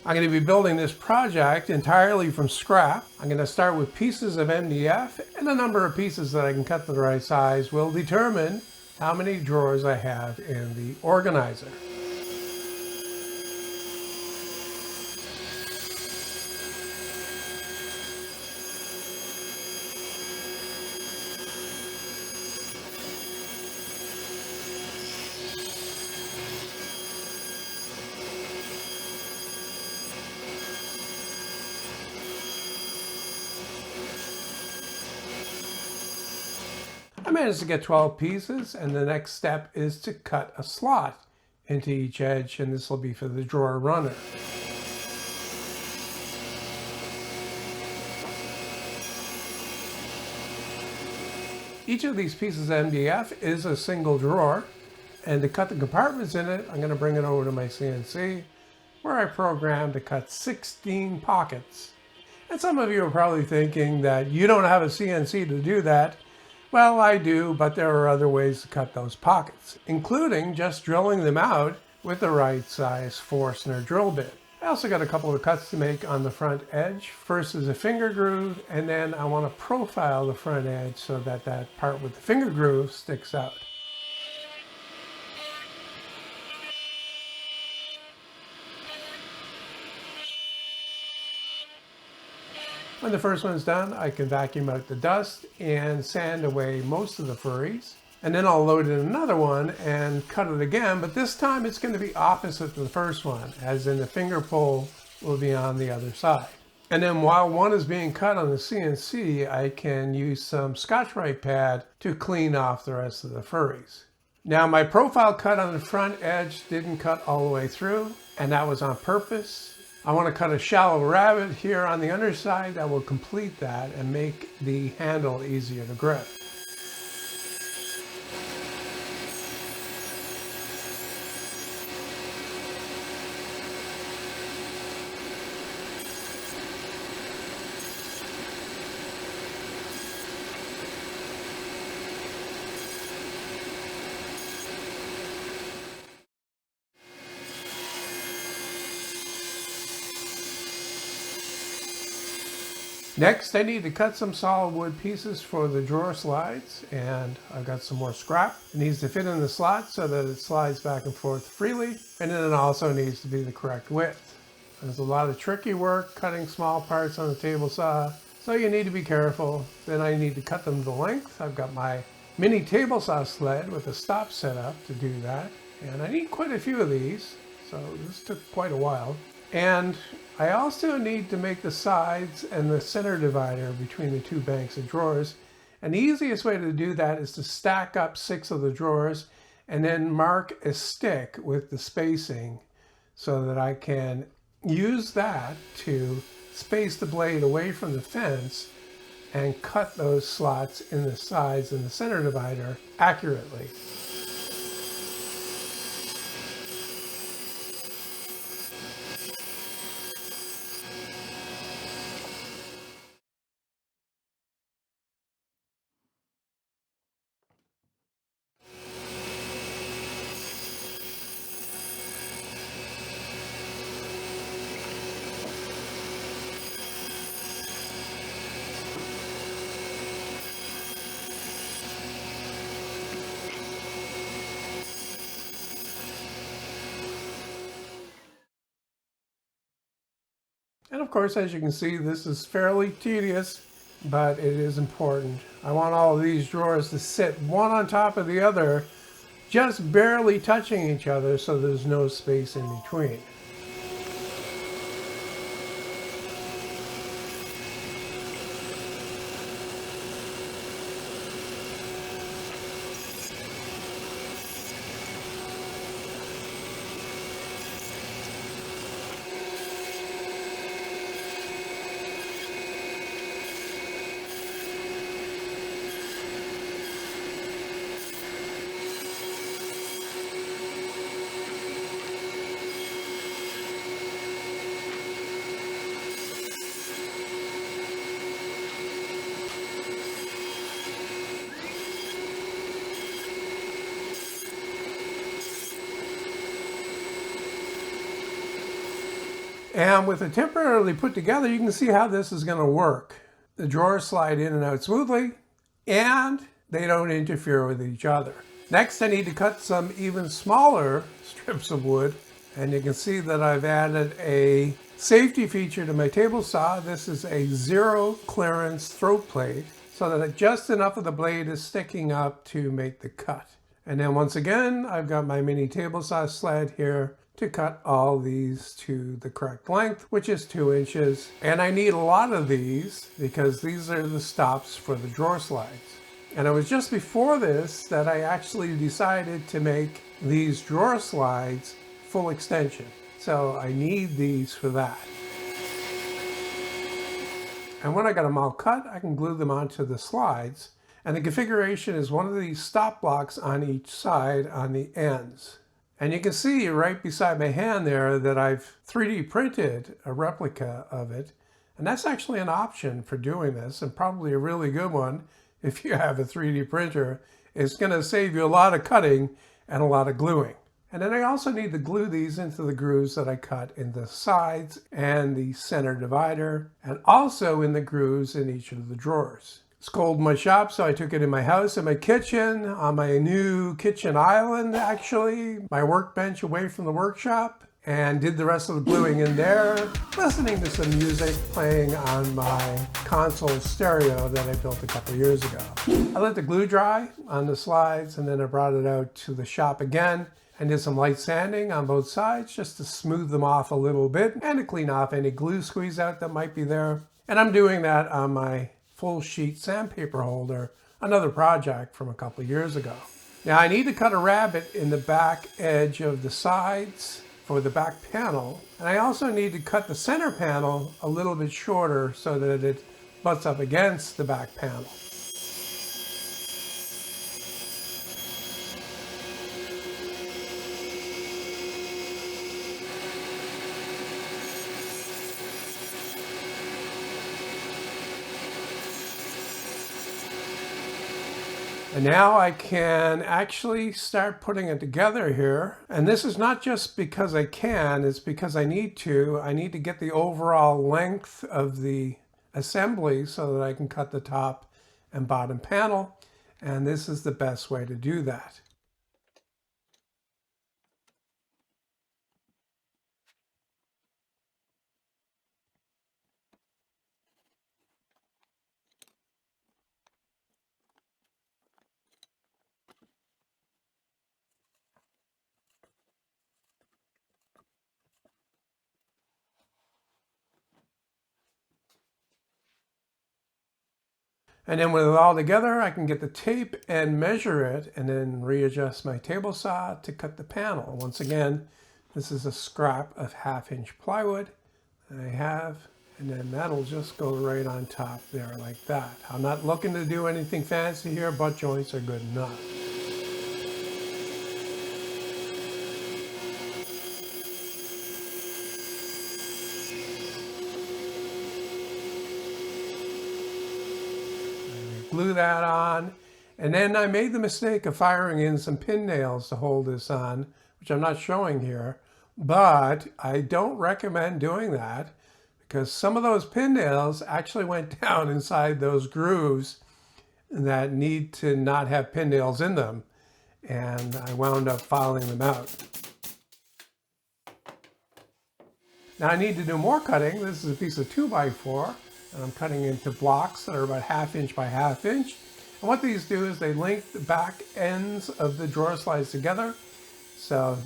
I'm going to be building this project entirely from scrap. I'm going to start with pieces of MDF, and the number of pieces that I can cut to the right size will determine how many drawers I have in the organizer. I managed to get 12 pieces, and the next step is to cut a slot into each edge, and this will be for the drawer runner. Each of these pieces of MDF is a single drawer, and to cut the compartments in it, I'm going to bring it over to my CNC, where I programmed to cut 16 pockets. And some of you are probably thinking that you don't have a CNC to do that. Well, I do, but there are other ways to cut those pockets, including just drilling them out with the right size Forstner drill bit. I also got a couple of cuts to make on the front edge. First is a finger groove, and then I want to profile the front edge so that that part with the finger groove sticks out. When the first one's done, I can vacuum out the dust and sand away most of the furries. And then I'll load in another one and cut it again, but this time it's going to be opposite to the first one, as in the finger pull will be on the other side. And then while one is being cut on the CNC, I can use some Scotch-Brite pad to clean off the rest of the furries. Now my profile cut on the front edge didn't cut all the way through, and that was on purpose. I want to cut a shallow rabbet here on the underside that will complete that and make the handle easier to grip. Next, I need to cut some solid wood pieces for the drawer slides, and I've got some more scrap. It needs to fit in the slot so that it slides back and forth freely, and then it also needs to be the correct width. There's a lot of tricky work cutting small parts on the table saw, so you need to be careful. Then I need to cut them to length. I've got my mini table saw sled with a stop set up to do that, and I need quite a few of these, so this took quite a while. And I also need to make the sides and the center divider between the two banks of drawers. And the easiest way to do that is to stack up 6 of the drawers and then mark a stick with the spacing so that I can use that to space the blade away from the fence and cut those slots in the sides and the center divider accurately. And of course, as you can see, this is fairly tedious, but it is important. I want all of these drawers to sit one on top of the other, just barely touching each other so there's no space in between. And with it temporarily put together, you can see how this is going to work. The drawers slide in and out smoothly, and they don't interfere with each other. Next, I need to cut some even smaller strips of wood, and you can see that I've added a safety feature to my table saw. This is a zero clearance throat plate, so that just enough of the blade is sticking up to make the cut. And then once again, I've got my mini table saw sled here to cut all these to the correct length, which is 2 inches. And I need a lot of these because these are the stops for the drawer slides. And it was just before this that I actually decided to make these drawer slides full extension. So I need these for that. And when I got them all cut, I can glue them onto the slides. And the configuration is one of these stop blocks on each side on the ends. And you can see right beside my hand there that I've 3D printed a replica of it. And that's actually an option for doing this, and probably a really good one if you have a 3D printer. It's going to save you a lot of cutting and a lot of gluing. And then I also need to glue these into the grooves that I cut in the sides and the center divider, and also in the grooves in each of the drawers. It's cold in my shop, so I took it in my house, in my kitchen, on my new kitchen island, actually, my workbench away from the workshop, and did the rest of the gluing in there, listening to some music playing on my console stereo that I built a couple years ago. I let the glue dry on the slides, and then I brought it out to the shop again and did some light sanding on both sides just to smooth them off a little bit and to clean off any glue squeeze out that might be there. And I'm doing that on my full sheet sandpaper holder, another project from a couple years ago. Now I need to cut a rabbet in the back edge of the sides for the back panel, and I also need to cut the center panel a little bit shorter so that it butts up against the back panel. And now I can actually start putting it together here. And this is not just because I can, it's because I need to. I need to get the overall length of the assembly so that I can cut the top and bottom panel. And this is the best way to do that. And then with it all together, I can get the tape and measure it and then readjust my table saw to cut the panel. Once again, this is a scrap of 1/2-inch plywood that I have, and then that'll just go right on top there like that. I'm not looking to do anything fancy here, butt joints are good enough. Glue that on, and then I made the mistake of firing in some pin nails to hold this on, which I'm not showing here, but I don't recommend doing that because some of those pin nails actually went down inside those grooves that need to not have pin nails in them, and I wound up filing them out. Now I need to do more cutting. This is a piece of 2x4. And I'm cutting into blocks that are about 1/2 inch by 1/2 inch. And what these do is they link the back ends of the drawer slides together so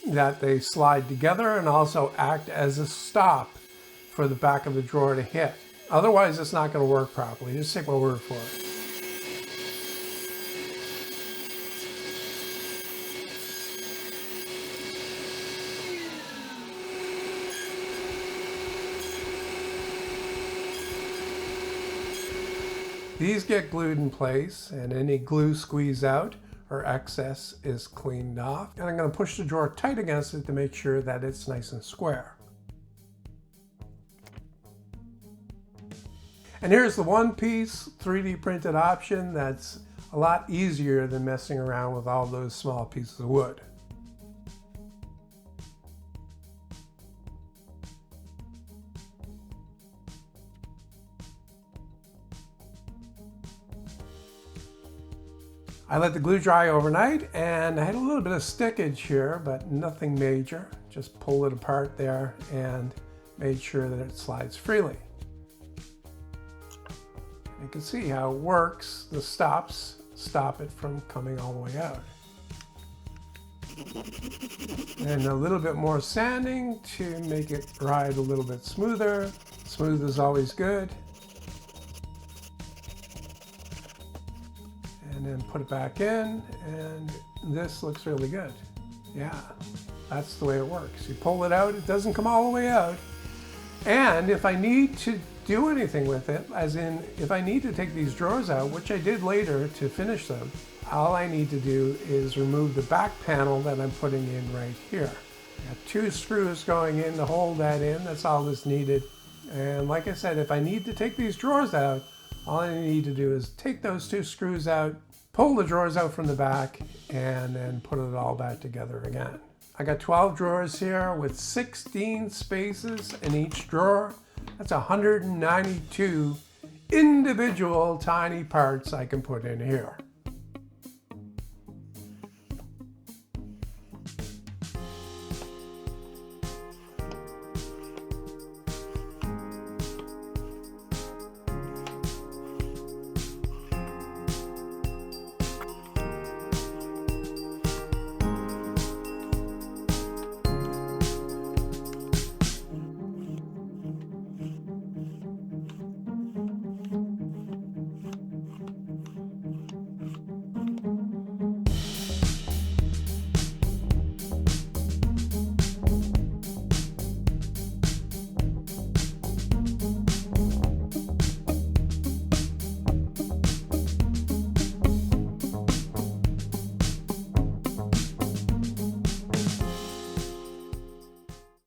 that they slide together and also act as a stop for the back of the drawer to hit. Otherwise, it's not going to work properly. Just take my word for it. These get glued in place, and any glue squeeze out or excess is cleaned off. And I'm going to push the drawer tight against it to make sure that it's nice and square. And here's the one-piece 3D printed option that's a lot easier than messing around with all those small pieces of wood. I let the glue dry overnight, and I had a little bit of stickage here, but nothing major. Just pull it apart there and made sure that it slides freely. You can see how it works. The stops stop it from coming all the way out. And a little bit more sanding to make it ride a little bit smoother. Smooth is always good. And then put it back in, and this looks really good. Yeah, that's the way it works. You pull it out, it doesn't come all the way out. And if I need to do anything with it, as in if I need to take these drawers out, which I did later to finish them, all I need to do is remove the back panel that I'm putting in right here. I got 2 screws going in to hold that in. That's all that's needed. And like I said, if I need to take these drawers out, all I need to do is take those 2 screws out, pull the drawers out from the back, and then put it all back together again. I got 12 drawers here with 16 spaces in each drawer. That's 192 individual tiny parts I can put in here.